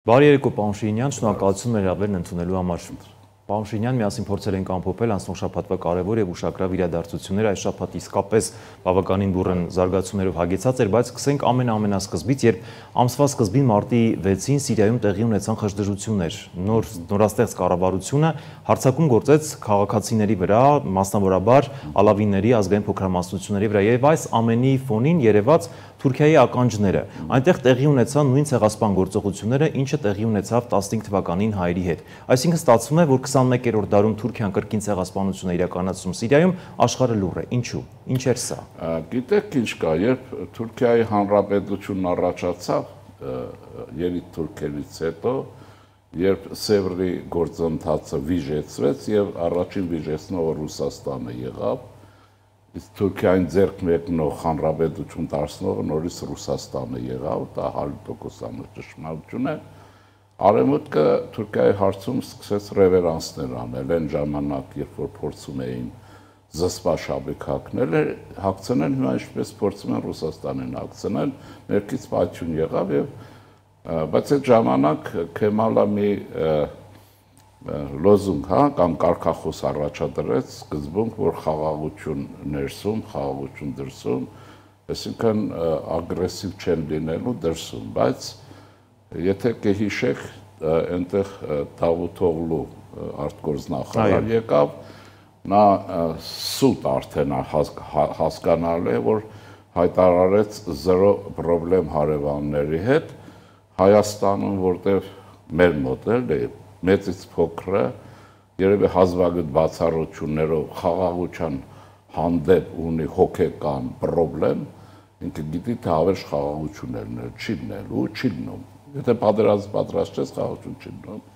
Բարի երեկո, պարոն Շիրինյան, շնորհակալություն մեր հրավերն ընդունելու համար։ Պարոն Շիրինյան, միասին փորձել ենք ամփոփել անցնող շաբաթվա կարևոր եւ ուշագրավ իրադարձությունները, այս շաբաթ իսկապես բավականին բուռն զարգացումներով հագեցած էր, բայց սկսենք ամենասկզբից, երբ ամսվա սկզբին մարտի 6-ին Սիրիայում տեղի ունեցան խժդժություններ, նորաստեղծ կառավարությունը հարձակում գործեց քաղաքացիների վրա, մասնավորաբար ալավինների ազգային փոքրամասնությունների վրա, եւ այս ամենի ֆոնին երևաց Թուրքիայի ականջները։ Այնտեղ տեղի ունեցան նույն ցեղասպան գործողությունները, ինչը տեղի ունեցավ 15 թվականին հայերի հետ։ Այսինքն ստացվում է, որ 21-րդ դարում Թուրքիան կրկին ցեղասպանություն է իրականացնում Սիրիայում, աշխարհը լուռ է։ Ինչու՞։ Ինչ էր սա։ Գիտեք ինչ կա, երբ Թուրքիայի հանրապետությունն առաջացավ երիտ թուրքերից հետո, երբ Սևրի գործընթացը վիժեցվեց եւ առաջին վիժեցնողը Ռուսաստանը եղավ, իսկ Թուրքիային ձեռք մեկնող հանրապետություն դարձնողը նորից Ռուսաստանը եղավ, դա 100% ճշմարտություն է։ Արևմուտքը Թուրքիայի հարցում սկսեց ռևերանսներ անել, այն ժամանակ, երբ որ փորձում էին զսպաշաբիկ հագցնել, հիմա ինչպես փորձում են Ռուսաստանին հագցնել, ներքից պատյուն եղավ եւ բայց այդ ժամանակ Քեմալը մի լոզունգ, կամ կարգախոս առաջադրեց սկզբում, որ խաղաղություն ներսում, խաղաղություն դրսում, այսինքն ագրեսիվ չեն լինելու դրսում, բայց եթե կհիշեք, այնտեղ Դավութօղլու արտգործնախարար եկավ, նա սուտ արդեն հասկանալ է, որ հայտարարեց զրո պրոբլեմ հարևանների հետ, Հայաստանում, որտեղ մեր մոտ է, մեծից փոքրը, երևի հազվագյուտ բացառություններով խաղաղության հանդեպ ունի հոգեկան պրոբլեմ, ինքը գիտի, թե հավերժ խաղաղություն չի լինելու, չի լինում։ Եթե պատրաստ չես, խաղաղություն չի լինում։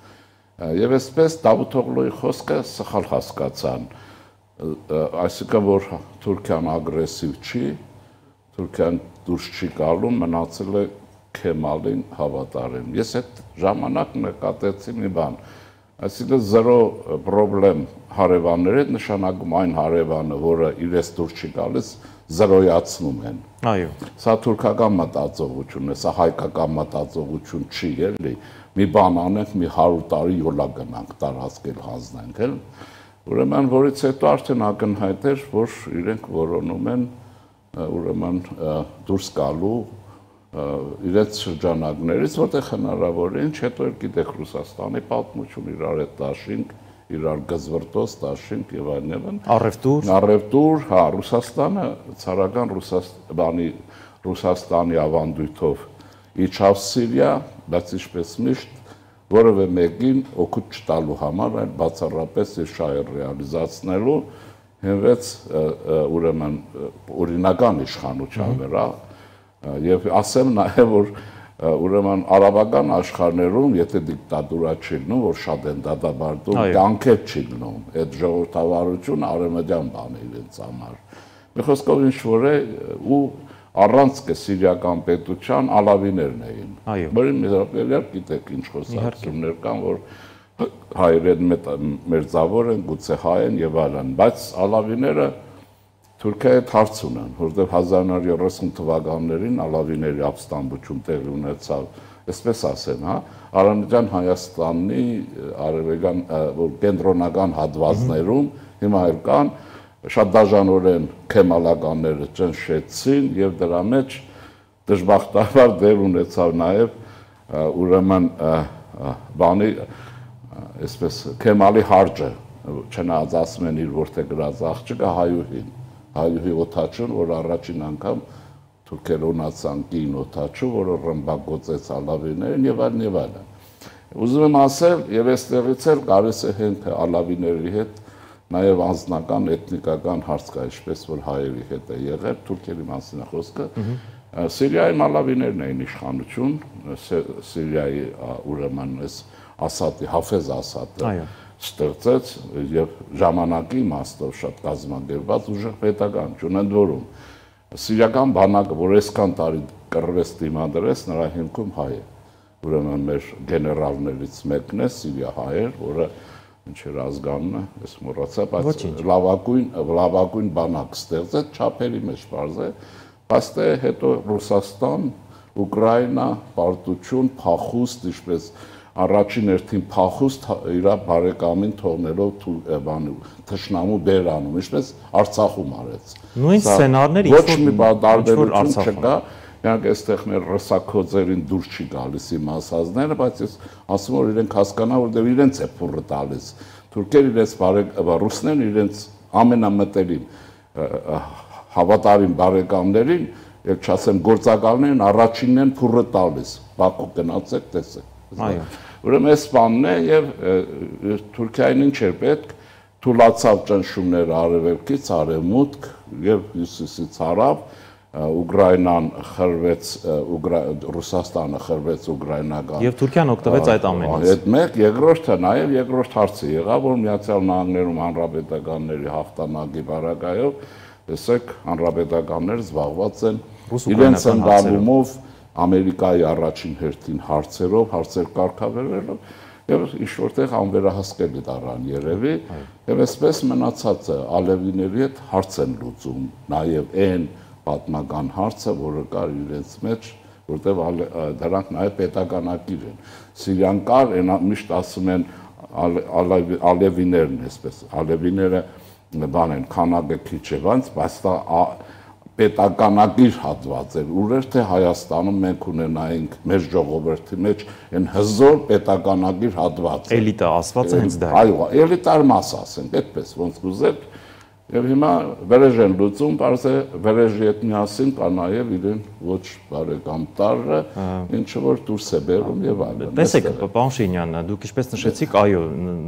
Եվ այսպես Դավութօղլուի խոսքը սխալ հասկացան, այսինքն, որ Թուրքիան ագրեսիվ չի, Թուրքիան դուրս չի գալու, մնացել է Քեմալին հավատարիմ։ Ես այդ ժամանակ նկատեցի մի բան, այսինքն զրո պրոբլեմ հարևանները նշանակում այն հարևանը, որը իրենց դուրս չի գալիս, զրոյացնում են։ Այո։ Սա թուրքական մտածողություն է, սա հայկական մտածողություն չի, էլի։ Մի բան անենք, մի 100 տարի յոլա գնանք, տարածքել հանձնենք, էլ։ Ուրեմն, որից հետո արդեն ակնհայտ էր, որ իրենք որոնում են, ուրեմն դուրս գալու իրենց շրջանակներից, որտեղ հնարավոր է, ինչ հետո էլ գիտեք Ռուսաստանի պատմություն, իրար հետ դաշինք, իրար գզվրտոց դաշինք եւ այլն։ Առևտուր, հա, Ռուսաստանը ցարական Ռուսաստանի ավանդույթով իջավ Սիրիա, բայց ինչպես միշտ որևէ մեկին օգուտ չտալու համար, այլ բացառապես իր շահեր ռեալիզացնելու հենվեց ուրեմն օրինական իշխանության վրա Եվ ասեմ նաև, որ ուրեմն արաբական աշխարհներում, եթե դիկտատուրա չի լինում, որ շատ են դատաբարդում, կյանքեր չի լինում, այդ ժողովրդավարությունը արևմտյան բան է իրենց համար։ Մի խոսքով ինչ-որ է, ու առանցքը սիրիական պետության ալավիներն էին։ Որին միավորներ գիտեք ինչ խոսակցություններ կան, որ հայերեն մերձավոր են, գուցե հայ են եւ այլն, բայց ալավիները Թուրքիայի հետ հարց ունեն, որտեղ 1930 թվականներին ալավիների ապստամբություն տեղի ունեցավ, այսպես ասեմ, հա, Արևմտյան Հայաստանի արևելյան կենտրոնական հատվածներում հիմա էլ կան, շատ դաժանորեն քեմալականները ճնշեցին եւ դրա մեջ դժբախտաբար դեր ունեցավ նաեւ ուրեմն բանի այսպես Քեմալի հարճը, չնայած ասում են իր որտեղ գրած աղջիկը հայուհին Հայուհի օթաչուն, որ առաջին անգամ թուրքերը ունացան կին օթաչու, որը ռմբակոծեց ալավիներին եւ այլն եւ այլն։ Ուզում եմ ասել, եւ այստեղից էլ կարելի է հենց ալավիների հետ նաեւ անձնական էթնիկական հարց կա, ինչպես որ հայերի հետ է եղել, թուրքերի մասին է խոսքը։ Սիրիայում ալավիներն էին իշխանություն, Սիրիայի ուրեմն այս Ասադի, Հաֆեզ Ասադը ստեղծեց եւ ժամանակի իմաստով շատ կազմակերպված ուժեղ պետական չունեն որում սիրիական բանակը, որ այսքան տարի կռվեց դիմադրեց, նրա հիմքում հայ է։ Ուրեմն մեր գեներալներից մեկն է Սիրիա հայեր, որը ինչ էր ազգանունը, ես մոռացա, բայց լավագույն բանակ ստեղծեց, չափերի մեջ բարձ է, բայց հետո Ռուսաստան Ուկրաինա, պարտություն, փախուստ, ինչպես առաջին հերթին փախուստ իր բարեկամին թողնելով թշնամու բերանում, ինչպես Արցախում արեց։ Նույն սցենարները ոչ մի տարբերություն չկա, իրանք այստեղ մեր ռսակոծերին դուրս չի գալիս իմ ասածները, բայց ես ասում որ իրենք հասկանան, որտեղ իրենց է փուրը տալիս։ Թուրքերը իրենց ռուսներն իրենց ամենամտերիմ հավատարիմ բարեկամներին, եւ չասեմ գործակալներին առաջինն են փուրը տալիս։ Բաքու գնացեք, տեսեք։ Այո։ Ուրեմն այս բանն է եւ Թուրքիային ինչ էր պետք, թուլացավ ճնշումները արևելքից արևմուտք եւ հյուսիսից հարավ, Ուկրաինան խրվեց, Ռուսաստանը խրվեց ուկրաինական։ Եվ Թուրքիան օգտվեց այդ ամենից։ Այդ մեկ, երկրորդը նաեւ երկրորդ հարցը եղավ, որ Միացյալ Նահանգներում հանրապետականների հաղթանակի բարակայով, տեսեք, հանրապետականները զբաղված են իրենց ընդդիմումով Ամերիկայի առաջին հերթին հարցեր կարգավերելով եւ ինչ որտեղ անվերահսկելի դառան երևի եւ այսպես մնացածը ալևիների հետ հարց են լուծում նաեւ այն պատմական հարցը, որը կար իրենց մեջ, որտեղ դրանք նաեւ պետականակիր են։ Սիրիան կար, միշտ ասում են ալևիներն այսպես, ալևիները բան են, քանակը քիչ է, բայց դա պետականակիր հատված էր, ուր թե Հայաստանում մենք ունենայինք մեր ժողովրդի մեջ այն հզոր պետականակիր հատված։ Էլիտա ասվածը հենց դա է։ Այո, էլիտար մաս ասենք, այդպես ոնց կուզեք։ Եվ հիմա վրեժ են լուծում, պարզ է վրեժի հետ միասին կա նաև իրեն ոչ բարեկամ տարրը, ինչը որ դուրս է բերում եւ այլն։ Տեսեք, պարոն Շինյան, դուք ինչպես նշեցիք, այո,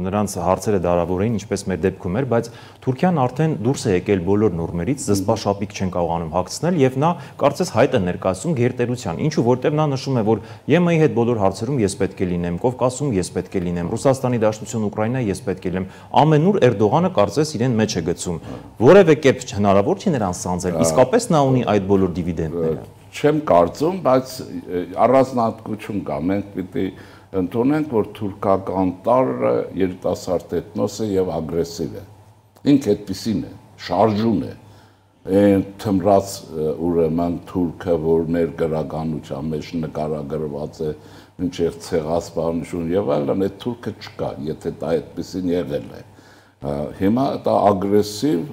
նրանց հարցերը դարավոր էին, ինչպես մեր դեպքում էր, բայց Թուրքիան արդեն դուրս է եկել բոլոր նորմերից, զսպաշապիկ չեն կարողանում հագցնել եւ նա կարծես հայտ է ներկայացում գերտերության։ Ինչու որտեղ նա նշում է, որ ԵՄ-ի հետ բոլոր հարցերում ես պետք է լինեմ, Կովկասում ես պետք է լինեմ, Ռուսաստանի Դաշնություն, Ուկրաինա ես պետք է լինեմ։ Ամենուր Էրդողանը կարծես իրեն մեջ է գցում։ Որևէ կերպ հնարավոր չի նրան սանձել, իսկապես նա ունի այդ բոլոր դիվիդենդները։ Չեմ կարծում, բայց առանձնահատկություն կա, մենք պիտի ընդունենք, որ թուրքական տարրը երիտասարդ էթնոս է եւ ագրեսիվ է։ Ինքը այդպեսին է, շարժուն է։ Այն թմրած ուրեմն թուրքը, որ մեր գրականության մեջ նկարագրված է, մինչև ցեղասպանություն եւ այլն, այդ թուրքը չկա, եթե դա այդպեսին եղել է։ Հիմա դա ագրեսիվ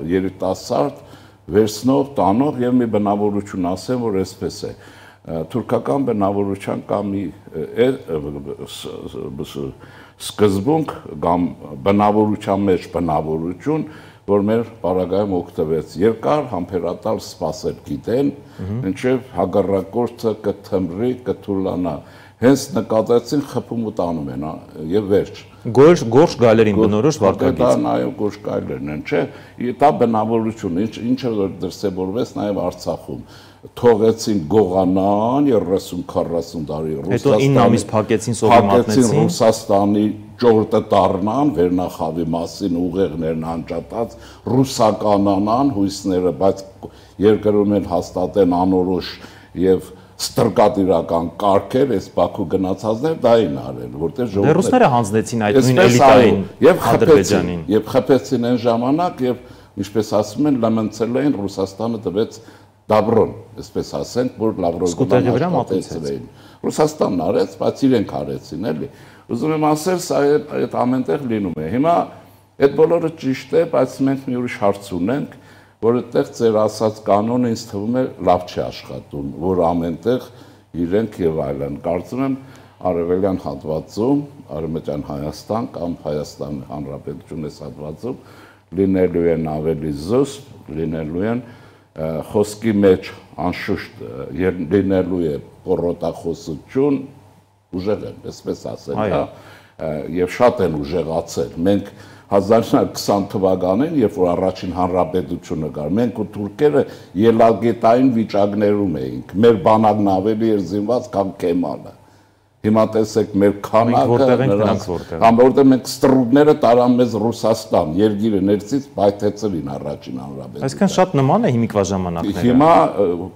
երիտասարդ վերցնող, տանող եւ մի բնավորություն ասեմ, որ այսպես է։ Թուրքական բնավորության կամ մի սկզբունք կամ բնավորության մեջ բնավորություն, որ մեր բարագայում օգտվեց երկար համբերատար սպասել գիտեն, մինչև հակառակորդը կթմրի, կթուլանա։ Հենց նկատեցին խփում ու տանում են եւ վերջ։ Գորշ գայլերին բնորոշ վարկագիծ։ Դա նաեւ գորշ գայլերն են, չէ՞։ Դա բնավորություն, ինչը որ դրսևորվեց նաեւ Արցախում։ Թողեցին գողանան 30-40 տարի Հետո 9 ամիս փակեցին սովետացին Ռուսաստանի ճորտը դառնան վերնախավի մասին ուղեղներն անջատած ռուսականանան հույսները, բայց երկրում են հաստատեն անորոշ եւ ստրկատիրական կարգեր, այս Բաքու գնացածներ դա էին արել, որտեղ ժողովուրդը ռուսները հանձնեցին այդ նույն էլիտային Ադրբեջանին եւ խփեցին այն ժամանակ եւ ինչպես ասում են լամնցել էին Ռուսաստանը տվեց դաբրոն, այսպես ասենք, որ Լավրովի վրա մատեցին։ Ռուսաստանն արեց, բայց իրենք արեցին, էլի։ Ուզում եմ ասել, սա այդ ամենտեղ լինում է։ Հիմա այդ բոլորը ճիշտ է, բայց մենք մի ուրիշ հարց ունենք, որ այդտեղ ձեր ասած կանոնը ինձ թվում է լավ չի աշխատում, որ ամենտեղ իրենք եւ այլն։ Կարծում եմ արևելյան հատվածում, արևմտյան Հայաստան կամ Հայաստանի Հանրապետություն այս հատվածում լինելու են ավելի զուսպ, լինելու են խոսքի մեջ անշուշտ լինելու է պորոտախոսություն, ուժեղ են, այսպես ասել, հա, եւ շատ են ուժեղացել։ Մենք 1920 թվականին, երբ որ առաջին հանրապետությունը կար, մենք ու թուրքերը ելագետային վիճակներում էինք, մեր բանակն ավելի էր զինված, քան Քեմալը։ Հիմա տեսեք մեր քանակը, որտեղ մենք ստրուկները տարան մեզ Ռուսաստան, երգիրը ներսից բայթեցրին առաջին հանրապետությունը։ Այսինքն շատ նման է հիմիկվա ժամանակները։ Հիմա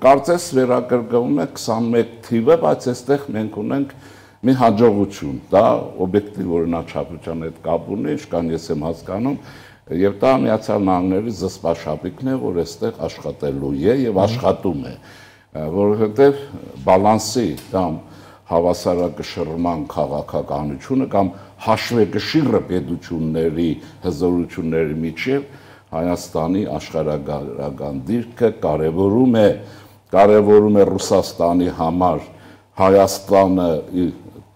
կարծես վերակրկվում է 21 թիվը, բայց այստեղ մենք ունենք մի հաջողություն, դա օբյեկտիվ օրինաչափության հետ կապ ունի, ինչքան ես եմ հասկանում, եւ դա Միացյալ Նահանգների զսպաշապիկն է, որ այստեղ աշխատելու է եւ աշխատում է։ որովհետև բալանսի կամ հավասարակշռման քաղաքականությունը կամ հաշվեկշիռը պետությունների հզորությունների միջև Հայաստանի աշխարհագրական դիրքը կարևորում է Ռուսաստանի համար Հայաստանը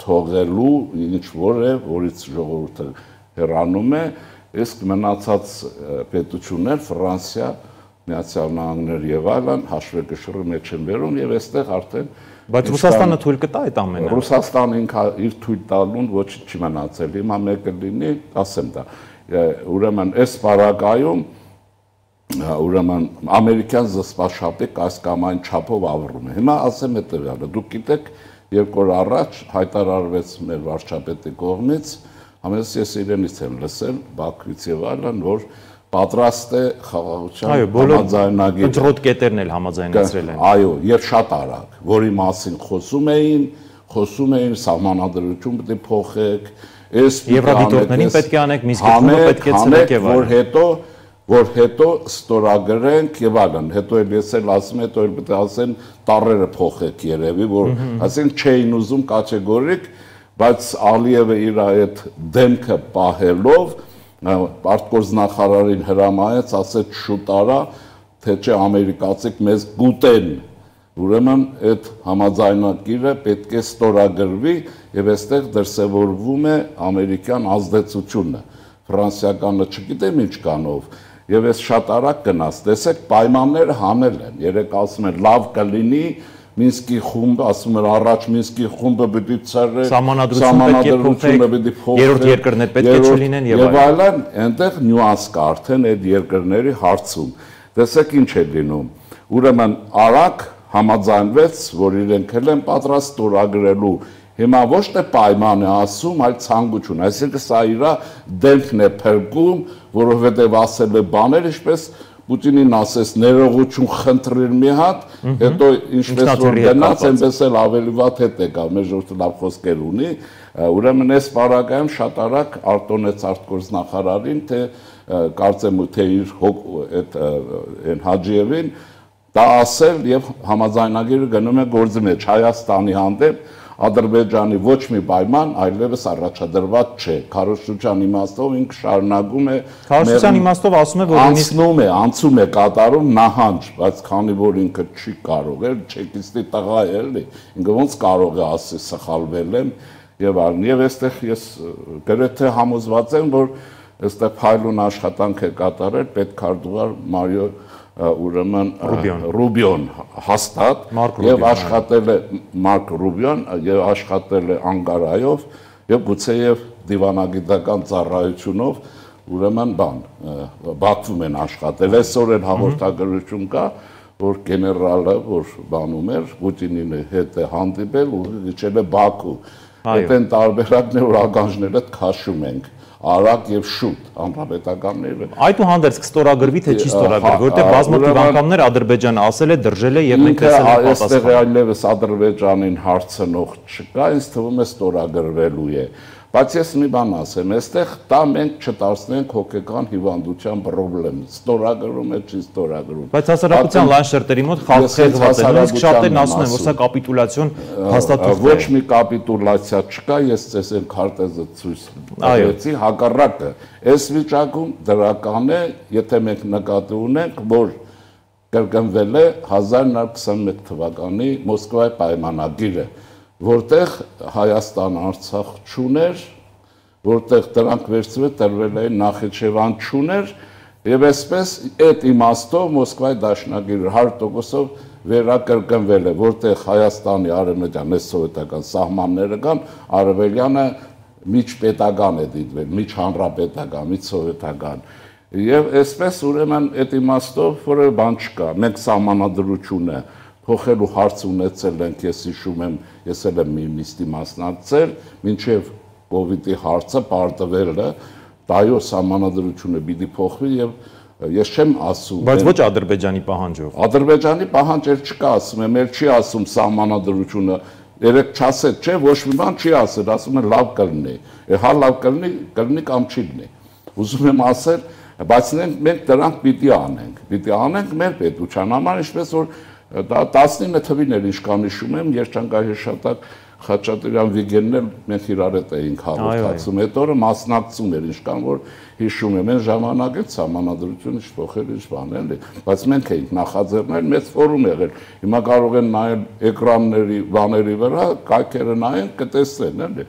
թողելու ինչ որ է, որից ժողովուրդը հեռանում է, իսկ մնացած պետություններ Ֆրանսիա, Միացյալ Նահանգներ եւ այլն հաշվեկշռի մեջ են վերում եւ այստեղ արդեն Բայց Ռուսաստանը թույլ կտա այդ ամենը։ Ռուսաստանը ինքը իր թույլ տալուն ոչինչ չի մնացել։ Հիմա մեկը լինի, ասեմ դա։ Ուրեմն այս պարագայում ուրեմն ամերիկյան զսպաշապի այս կամ այն չափով ավռում է։ Հիմա ասեմ հետեւյալը, դուք գիտեք, երկու օր առաջ հայտարարվեց մեր վարչապետի կողմից, ամենից ես իրենից եմ լսել, Բաքվից եւ այլն, որ պատրաստ է խաղաղության համաձայնագիր։ Ընտրոտ կետերն էլ համաձայնեցրել են։ Այո, եւ շատ արագ, որի մասին խոսում էին սահմանադրություն պետք է փոխեք, այս Եվրադիտորդներին պետք է անեք, Մինսկի խումբը պետք է ցնեք եւ այլն։ Որ հետո ստորագրենք եւ այլն, հետո էլ ես էլ ասում, հետո էլ պետք է ասեն տառերը փոխեք երևի, որ ասենք չէին ուզում կատեգորիկ, բայց Ալիևը իր այդ դեմքը պահելով արտգործնախարարին հրամայեց, ասեց շուտ արա, թե չէ ամերիկացիք մեզ գուտեն։ Ուրեմն այդ համաձայնագիրը պետք է ստորագրվի եւ այստեղ դրսեւորվում է ամերիկյան ազդեցությունը։ Ֆրանսիականը չգիտեմ ինչ կանով եւ այս շատ արագ գնաց։ Տեսեք, պայմանները հանել են։ Երեք ասում են լավ կլինի Մինսկի խումբը, ասում են առաջ Մինսկի խումբը պիտի ցրի, սահմանադրությունը պիտի փոխվի, երրորդ երկրներ պետք է չլինեն եւ այլն, այնտեղ նյուանս կա արդեն այդ երկրների հարցում։ Տեսեք ինչ է լինում։ Ուրեմն արագ համաձայնվեց, որ իրենք են պատրաստ ստորագրելու։ Հիմա ոչ թե պայման է ասում, այլ ցանկություն, այսինքն սա իր դեմքն է փրկում, որովհետև ասել է բաներ, ինչպես Պուտինին ասես ներողություն խնդրիր մի հատ, հետո ինչպես որ գնաց, այնպես էլ ավելի վատ հետ եկավ, մեր ժողովուրդը լավ խոսքեր ունի, ուրեմն այս պարագայում շատ արագ արտոնեց արտգործնախարարին, թե կարծեմ թե իր այդ Հաջիևին դա ասել եւ համաձայնագիրը գնում է գործի մեջ Հայաստանի հանդեպ Ադրբեջանի ոչ մի պայման այլևս առաջադրված չէ։ Քարոզչության իմաստով ինքը շարունակում է Քարոզչության իմաստով ասում է, որ անցում է կատարում նահանջ, բայց քանի որ ինքը չի կարող էլ, չեկիստի տղա է էլի, ինքը ոնց կարող է ասի սխալվել եմ եւ այլն։ Եվ այստեղ ես գրեթե համոզված եմ, որ այստեղ փայլուն աշխատանք է կատարել պետքարտուղար Մարիո ուրեմն Ռուբիոն հաստատ եւ աշխատել է Մարկ Ռուբիոն եւ աշխատել է Անկարայով եւ գուցեև դիվանագիտական ծառայությունով ուրեմն Բաքվում են աշխատել այսօր էլ հաղորդագրություն կա որ գեներալը որ բանում էր Պուտինին հետ է հանդիպել ու իջել է Բաքու այդեն տարբերակն է որ ականջները քաշում ենք արագ եւ շուտ անհապետականները այդուհանդերձ կստորագրվի թե չի ստորագրվի որտեղ բազմաթիվ անգամներ Ադրբեջանը ասել է դրժել է եւ մենք տեսել ենք այստեղ այլևս Ադրբեջանին հարցնող չկա ինձ թվում է ստորագրվելու է բայց ես մի բան ասեմ այստեղ դա մենք չդարձնենք հոգեկան հիվանդության խնդրեմ ստորագրում է չի ստորագրում բայց հասարակության լայն շերտերի մոտ խաղաղված է նույնիսկ շատերն ասում են որ սա կապիտուլյացիոն հաստատություն ոչ մի կապիտուլյացիա չկա ես ցես այն քարտեզը ցույց տվեցի հակառակը այս վիճակում դրական է եթե մենք նկատի ունենք որ կրկնվել է 1921 թվականի Մոսկվայի պայմանագիրը որտեղ Հայաստան Արցախ չուներ, որտեղ դրանք վերցվել տրվել էին Նախիջևան չուներ, եւ այսպես այդ իմաստով Մոսկվայի դաշնագիրը 100%-ով վերակրկնվել է, որտեղ Հայաստանի արևմտյան սովետական սահմանները կան, արևելյանը միջպետական է դիտվել, միջհանրապետական, միջսովետական։ Եվ այսպես ուրեմն այդ իմաստով որևէ բան չկա, մենք սահմանադրությունը փոխելու հարց ունեցել ենք, ես հիշում եմ, ես էլ եմ մի նիստի մասնակցել, մինչև կովիդի հարցը պարտվել է, դայո սահմանադրությունը պիտի փոխվի եւ ես չեմ ասում։ Բայց ոչ Ադրբեջանի պահանջով։ Ադրբեջանի պահանջեր չկա, ասում եմ, չի ասում սահմանադրությունը, երեք չասել, չէ, ոչ մի բան չի ասել, ասում են լավ կլինի։ Հա լավ կլինի կամ չի լինի։ Ուզում եմ ասել, բայց մենք դրանք պիտի անենք մեր պետության համար, ինչպես որ դա 19 թվին էր ինչ կան հիշում եմ, երջանկահիշատակ Խաչատրյան Վիգենն էլ մենք իրար հետ էինք հաղորդակցում, այդ օրը մասնակցում էր ինչ կան, որ հիշում եմ, այն ժամանակից համանadrությունը չփոխել ինչ բան էլի, բայց մենք էինք նախաձեռնել, մեծ ֆորում եղել, հիմա կարող են նայել էկրանների, բաների վրա, կայքերը նայեն, կտեսնեն էլի,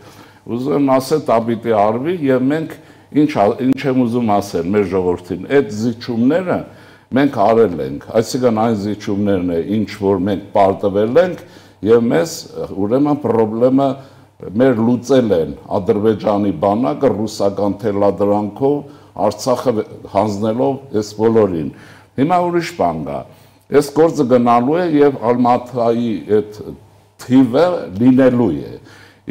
ուզում եմ ասել, դա պիտի արվի եւ մենք ինչ եմ ուզում ասել մեր ժողովրդին, այդ զիջումները մենք արել ենք, այսինքն այն զիջումներն է, ինչ որ մենք պարտվել ենք եւ մեզ ուրեմն խնդրեմը մեր լուծել են Ադրբեջանի բանակը ռուսական թելադրանքով Արցախը հանձնելով այս բոլորին։ Հիմա ուրիշ բան կա։ Այս գործը գնալու է եւ Ալմատայի այդ թիվը լինելու է։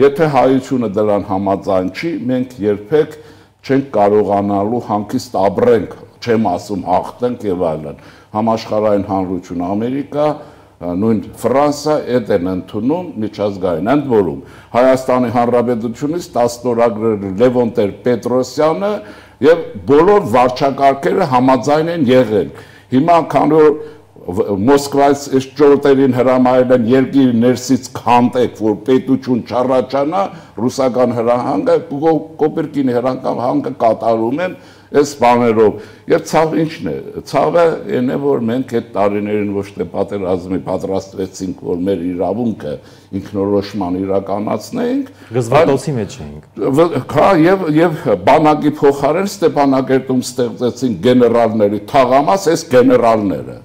Եթե հայությունը դրան համաձայն չի, մենք երբեք չենք կարողանալու հանգիստ ապրենք, չեմ ասում հաղթենք եւ այլն։ Համաշխարհային հանրություն Ամերիկա նույն Ֆրանսիա այդ են ընդունում միջազգային, ընդ որում Հայաստանի Հանրապետությունից 10 ստորագրել Լևոն Տեր-Պետրոսյանը եւ բոլոր վարչակարգերը համաձայն են եղել։ Հիմա քանի որ Մոսկվայից այս ճորտերին հրամայել են երկիր ներսից քանդեք, որ պետություն չառաջանա, ռուսական հրահանգը Կոպերկինի հրահանգը կատարում են այս բաներով եւ ցավ ինչն է ցավը այն է որ մենք այդ տարիներին ոչ թե պատերազմի պատրաստվեցինք որ մեր իրավունքը ինքնորոշման իրականացնենք գզվատոցի մեջ էինք հա եւ բանակի փոխարեն Ստեփանակերտում ստեղծեցին գեներալների թաղամաս այս գեներալները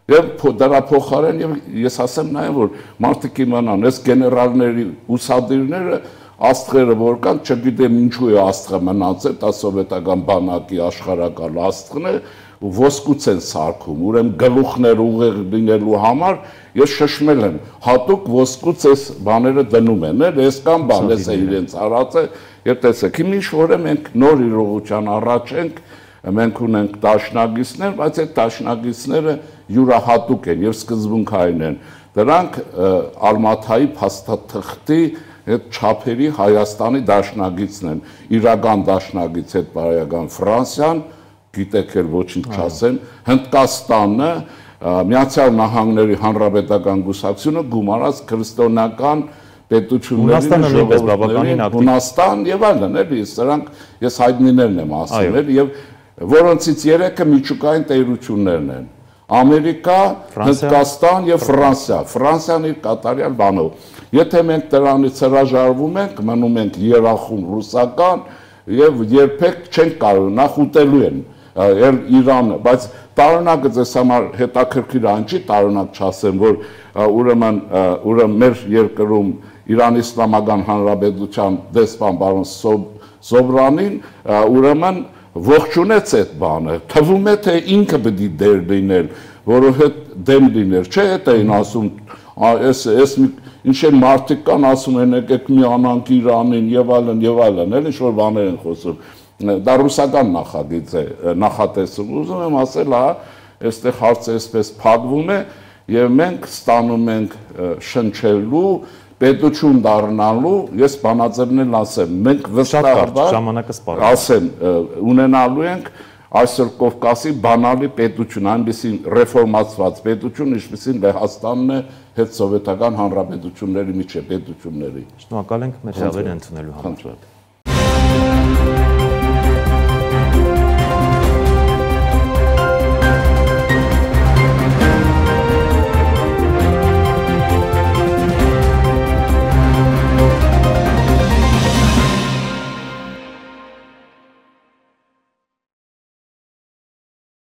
եւ դրա փոխարեն եւ ես ասեմ նաեւ որ մարդիկ իմանան այս գեներալների ուսադիրները աստղերը որ կան, չգիտեմ ինչու է աստղը մնացել, դա սովետական բանակի աշխարհակալ աստղն է, ոսկուց են սարքում, ուրեմն գլուխներ ուղիղ լինելու համար ես շշմել եմ, հատուկ ոսկուց այս բաները դնում են, այս կամ բան, այս է իրենց արածը, եւ տեսեք, հիմա ինչ որ է մենք նոր իրողության առաջ ենք, մենք ունենք դաշնակիցներ, բայց այդ դաշնակիցները յուրահատուկ են եւ սկզբունքային են։ Դրանք Ալմաթայի փաստաթղթի այդ չափերի Հայաստանի դաշնագիցն են, իրական դաշնագից այդ բարոյական Ֆրանսիան, գիտեք էլ ոչինչ չասեմ, Հնդկաստանը, Միացյալ Նահանգների Հանրապետական Կուսակցությունը գումարած քրիստոնեական պետությունների ժողովուրդներին, Հունաստան եւ այլն, էլի, սրանք ես հայտնիներն եմ ասել, եւ որոնցից 3-ը միջուկային տերություններն են։ Ամերիկա, Հնդկաստան եւ Ֆրանսիա, Ֆրանսիան իր կատարյալ բանով։ Եթե մենք դրանից հրաժարվում ենք, մնում ենք երախում ռուսական եւ երբեք չենք կարող նախ ուտելու են Իրանը, բայց տարօրինակը ձեզ համար հետաքրքիր այն չի, տարօրինակ չասեմ, որ ուրեմն մեր երկրում Իրանի Իսլամական Հանրապետության դեսպան բարոն Սոբրանին ուրեմն ողջունեց այդ բանը, թվում է թե ինքը պետք է դեր լինել, որովհետեւ դեմ լինել, չէ՞ այդ էին ասում, այս ինչ են մարդիկ կան ասում են եկեք միանանք Իրանին եւ այլն, էլ ինչ որ բաներ են խոսում, դա ռուսական նախագիծ է, նախատեսում, ուզում եմ ասել, հա, այստեղ հարցը այսպես փակվում է եւ մենք ստանում ենք շնչելու պետություն դառնալու, ես բանաձևն ասեմ, մենք վստահաբար ասեմ, ունենալու ենք այսօր Կովկասի բանալի պետություն, այնպիսին ռեֆորմացված պետություն, ինչպիսին Լեհաստանն է հետ սովետական հանրապետությունների միջև պետությունների։ Շնորհակալ ենք մեր հյուրերն ընդունելու համար։